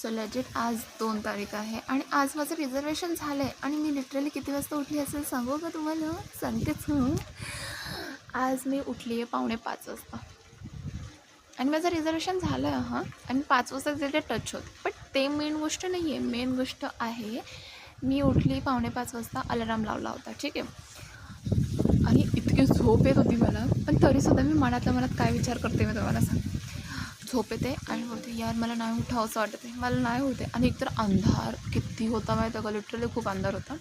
So legit आज 2 तारीख आहे आणि आज माझं रिझर्वेशन झालं आहे आणि मी लिटरली किती वाजता उठली असेल सांगू का तुम्हाला? सांगतेच. आज मी उठली आहे 4:45 वाजता आणि माझं रिझर्वेशन झालं आहे हां. आणि 5 वाजता तिथे टच होत. बट ते मेन गोष्ट नाही आहे. मेन गोष्ट आहे मी उठली 4:45 वाजता, अलाराम लावला होता, ठीक आहे. आणि इतकी झोप येत होती मला, पण तरीसुद्धा मी मनातल्या मनात काय विचार करते मी तुम्हाला सांग. झोप येते आणि बोलते यार मला नाही उठावं असं वाटत आहे, मला नाही होते. आणि एकतर अंधार किती होता माहिती आहे का, लिटरली खूप अंधार होता.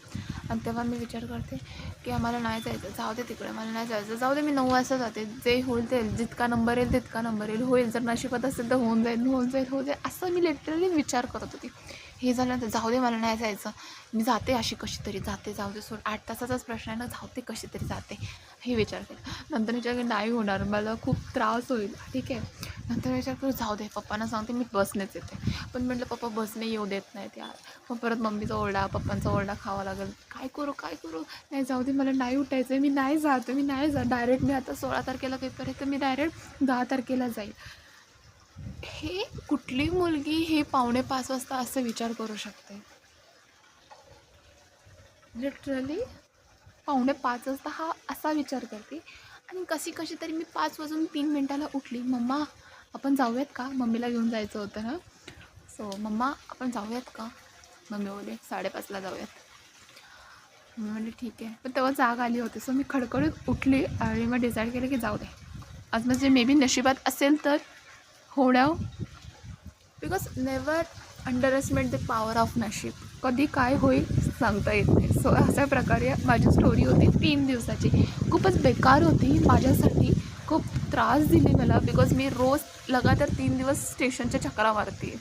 आणि तेव्हा मी विचार करते की आम्हाला नाही जायचं, जाऊ दे तिकडे, मला नाही जायचं, जाऊ दे मी 9 वाजता जाते, जे होईल ते, जितका नंबर येईल तितका नंबर येईल, होईल जर नशिबात असेल तर होऊन जाईल, होऊन जाईल असं मी लिटरली विचार करत होती. हे झालं तर जाऊ दे मला नाही जायचं, मी जाते अशी कशी तरी जाते, जाऊ दे सोड, 8 तासाचाच प्रश्न आहे ना, जाऊ दे कशी तरी जाते, हे विचार केला. नंतर विचार की नाही होणार, मला खूप त्रास होईल, ठीक आहे. नंतर विचार करू जाऊ दे, पप्पांना सांगते मी बसनेच येते. पण म्हटलं पप्पा बसने येऊ देत नाहीत यार, मग परत मम्मीचा ओरडा पप्पांचा ओरडा खावा लागेल, काय करू. नाही जाऊ दे मला नाही उठायचं आहे, मी नाही जात. डायरेक्ट मी आता 16 तारखेला पेपर आहे तर मी डायरेक्ट 10 तारखेला जाईल. हे कुठली मुलगी हे 4:45 वाजता असं विचार करू शकते? लिटरली 4:45 वाजता हा असा विचार करते. आणि कशी तरी मी 5:03 उठली. मम्मा आपण जाऊयात का, मम्मीला घेऊन जायचं होतं ना. सो मम्मा आपण जाऊयात का, मम्मी बोलले 5:30ला जाऊयात. मी म्हणले ठीक आहे. पण तेव्हा जाग आली होती. सो मी खडखडत उठली आणि मग डिसाईड केलं की जाऊ दे आज, म्हणजे मे बी नशिबात असेल तर होण्याव. Because never underestimate the power of नशीब. कधी काय होईल सांगता येत नाही. सो अशा प्रकारे माझी स्टोरी होती 3 दिवसाची. खूपच बेकार होती माझ्यासाठी, खूप त्रास दिली मला. बिकॉज मी रोज लगातार 3 दिवस स्टेशनच्या चक्रा मारते.